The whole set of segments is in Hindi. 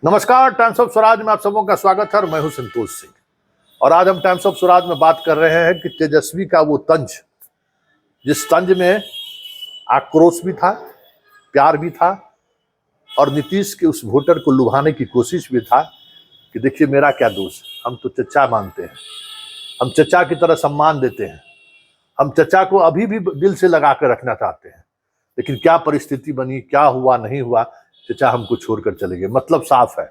नमस्कार, टाइम्स ऑफ स्वराज में आप सबों का स्वागत है और मैं हूं संतोष सिंह। और आज हम टाइम्स ऑफ स्वराज में बात कर रहे हैं कि तेजस्वी का वो तंज, जिस तंज में आक्रोश भी था, प्यार भी था और नीतीश के उस वोटर को लुभाने की कोशिश भी था कि देखिए मेरा क्या दोष, हम तो चचा मानते हैं, हम चचा की तरह सम्मान देते हैं, हम चचा को अभी भी दिल से लगा कर रखना चाहते हैं, लेकिन क्या परिस्थिति बनी, क्या हुआ नहीं हुआ, चचा हमको छोड़कर चले गए। मतलब साफ है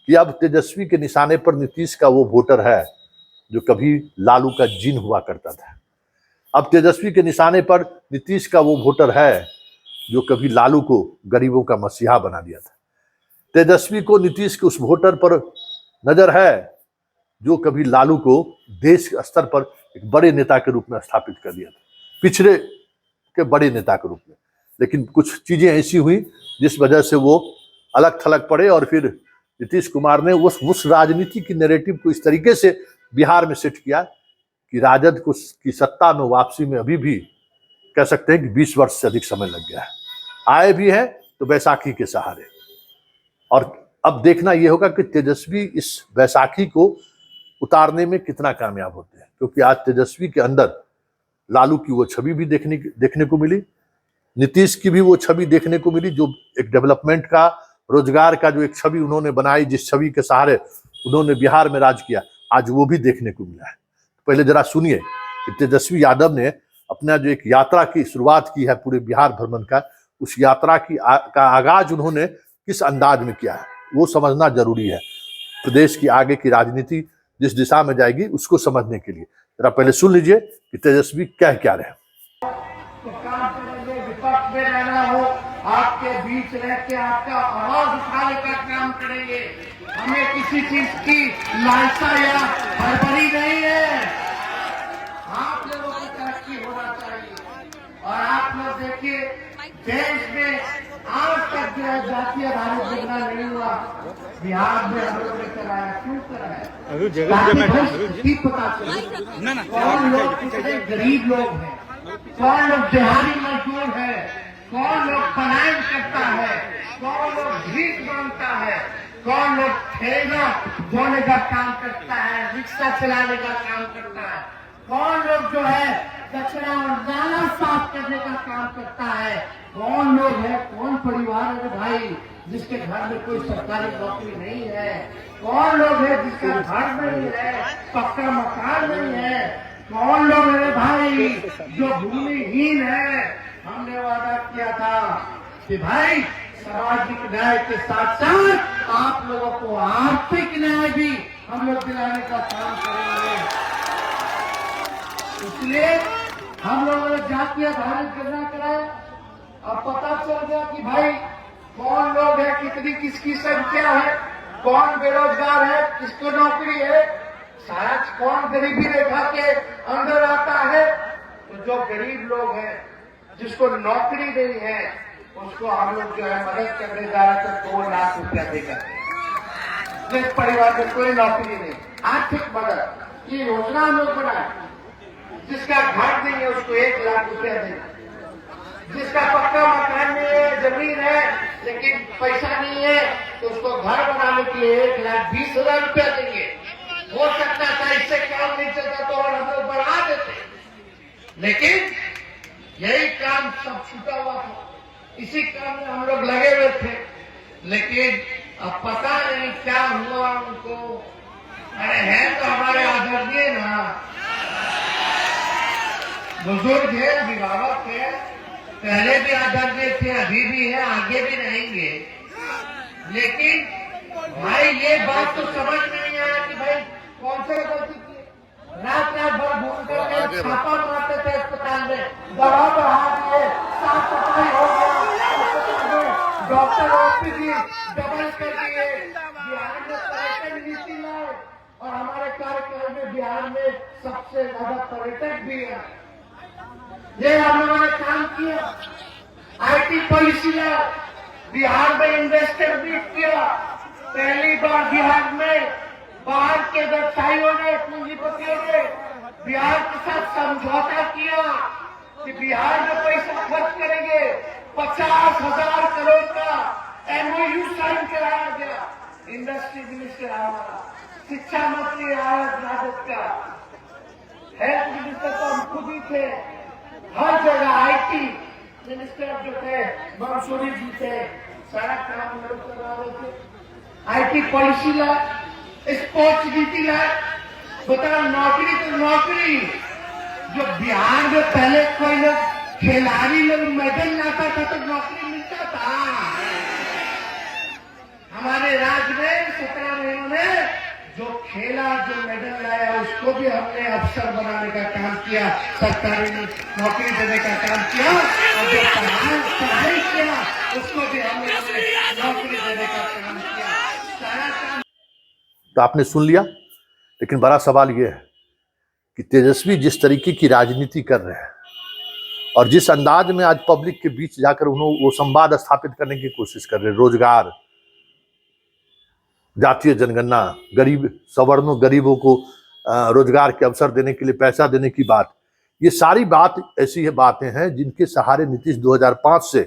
कि अब तेजस्वी के निशाने पर नीतीश का वो वोटर है जो कभी लालू का जिन हुआ करता था। अब तेजस्वी के निशाने पर नीतीश का वो वोटर है जो कभी लालू को गरीबों का मसीहा बना दिया था। तेजस्वी को नीतीश के उस वोटर पर नजर है जो कभी लालू को देश स्तर पर एक बड़े नेता के रूप में स्थापित कर दिया था, पिछड़े के बड़े नेता के रूप में। लेकिन कुछ चीजें ऐसी हुई जिस वजह से वो अलग थलग पड़े और फिर नीतीश कुमार ने उस राजनीति की नैरेटिव को इस तरीके से बिहार में सेट किया कि राजद को की सत्ता में वापसी में अभी भी कह सकते हैं कि 20 वर्ष से अधिक समय लग गया है। आए भी हैं तो बैसाखी के सहारे। और अब देखना यह होगा कि तेजस्वी इस बैसाखी को उतारने में कितना कामयाब होते हैं, क्योंकि आज तेजस्वी के अंदर लालू की वो छवि भी देखने को मिली, नीतीश की भी वो छवि देखने को मिली, जो एक डेवलपमेंट का, रोजगार का जो एक छवि उन्होंने बनाई, जिस छवि के सहारे उन्होंने बिहार में राज किया, आज वो भी देखने को मिला है। पहले जरा सुनिए कि तेजस्वी यादव ने अपना जो एक यात्रा की शुरुआत की है पूरे बिहार भ्रमण का, उस यात्रा का आगाज उन्होंने किस अंदाज में किया है, वो समझना जरूरी है प्रदेश की आगे की राजनीति जिस दिशा में जाएगी उसको समझने के लिए। जरा पहले सुन लीजिए कि तेजस्वी क्या रहे। विपक्ष में रहना हो, आपके बीच रह के आपका आवाज उठाने का काम करेंगे। हमें किसी चीज की लालसा या हड़बड़ी नहीं है। आप लोगों की तरक्की होना चाहिए। और आप लोग देखिए, देश में आज तक जो है जातीय आधारित योजना नहीं हुआ, बिहार में हम लोगों ने कराया। क्यों कराया? पता चले कौन लोग कितने गरीब लोग हैं, कौन लोग दिहाड़ी मजदूर है, कौन लोग पलायन करता है, कौन लोग भीख मांगता है, कौन लोग ठेला ढोने का काम करता है, रिक्शा चलाने का काम करता है, कौन लोग जो है कचरा और नाला साफ करने का काम करता है, कौन लोग है, कौन परिवार है भाई जिसके घर में कोई सरकारी नौकरी नहीं है, कौन लोग है जिसका घर नहीं है, पक्का मकान नहीं है, कौन लोग है भाई जो भूमिहीन है। हमने वादा किया था कि भाई सामाजिक न्याय के साथ साथ आप लोगों को आर्थिक न्याय भी हम लोग दिलाने का काम करेंगे। इसलिए हम लोगों ने जातीय आधारित गणना कराया। अब पता चल गया कि भाई कौन लोग है, कितनी किसकी संख्या है, कौन बेरोजगार है, किसको नौकरी है, शायद कौन गरीबी रेखा के अंदर आता है। तो जो गरीब लोग हैं, जिसको नौकरी नहीं है, उसको हम लोग जो है मदद करने जा रहे थे 2 लाख रुपया देकर। जिस परिवार में कोई नौकरी नहीं, आर्थिक मदद, ये योजना हम लोग बनाए। जिसका घर नहीं है उसको 1 लाख रुपया देना, जिसका पक्का मकान नहीं है, जमीन है लेकिन पैसा नहीं है, तो उसको घर बनाने के लिए 1,20,000 रुपया देंगे। हो सकता था इससे काम नहीं चलता तो और हम लोग बढ़ा देते, लेकिन यही काम सब छूटा हुआ था, इसी काम में हम लोग लगे हुए थे। लेकिन अब पता नहीं क्या हुआ उनको। अरे है तो हमारे आदरणीय ना, बुजुर्ग है, अभिभावक है, पहले भी आदरणीय थे, अभी भी है, आगे भी रहेंगे। लेकिन भाई ये बात तो समझ नहीं आया कि भाई कौन से गलती की। रात भर घूम करके छापा मारते थे अस्पताल में, दवा बढ़ा दिए, साफ सफाई हो गया, डॉक्टर ओपीडी डबल कर दिए, बिहार में पर्यटन नीति लाए और हमारे कार्यकाल में बिहार में सबसे ज्यादा पर्यटक भी है। ये हम लोगों ने काम किया। आईटी पॉलिसी लाए, बिहार में इन्वेस्टर भी किया। पहली बार बिहार में बाहर के व्यवसायियों ने, पूंजीपतियों ने बिहार के साथ समझौता किया कि बिहार में पैसा खर्च करेंगे। 50,000 करोड़ का MOU साइन कराया गया। मिनिस्टर हमारा, शिक्षा मंत्री आया राजद का, हेल्थ मिनिस्टर तो हम खुद ही थे, हर जगह आईटी मिनिस्टर जो थे मंसूरी जी थे, सारा काम हम लोग करवा रहे थे। आईटी पॉलिसी लाए, स्पोर्ट्स नीति लाए, बताओ नौकरी तो नौकरी, जो बिहार में पहले कोई लोग खिलाड़ी लोग मेडल लाता था तो नौकरी मिलता था। हमारे राज्य में 17 महीनों में जो खेला, जो मेडल लाया, उसको भी हमने अफसर बनाने का काम किया, सरकारी नौकरी देने का काम किया, और जो पढ़ाई किया उसको भी हमने नौकरी देने का काम किया। सारा काम तो आपने सुन लिया, लेकिन बड़ा सवाल यह है कि तेजस्वी जिस तरीके की राजनीति कर रहे हैं और जिस अंदाज में आज पब्लिक के बीच जाकर उन्होंने वो संवाद स्थापित करने की कोशिश कर रहे हैं, रोजगार, जातीय जनगणना, गरीब सवर्णों गरीबों को रोजगार के अवसर देने के लिए पैसा देने की बात, ये सारी बात ऐसी है बातें हैं जिनके सहारे नीतीश 2005 से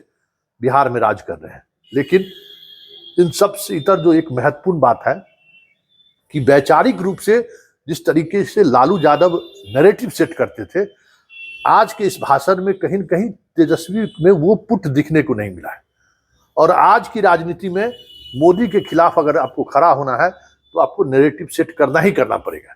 बिहार में राज कर रहे हैं। लेकिन इन सब से इतर जो एक महत्वपूर्ण बात है कि वैचारिक रूप से जिस तरीके से लालू यादव नैरेटिव सेट करते थे, आज के इस भाषण में कहीं न कहीं तेजस्वी में वो पुट दिखने को नहीं मिला है। और आज की राजनीति में मोदी के खिलाफ अगर आपको खड़ा होना है तो आपको नैरेटिव सेट करना ही करना पड़ेगा।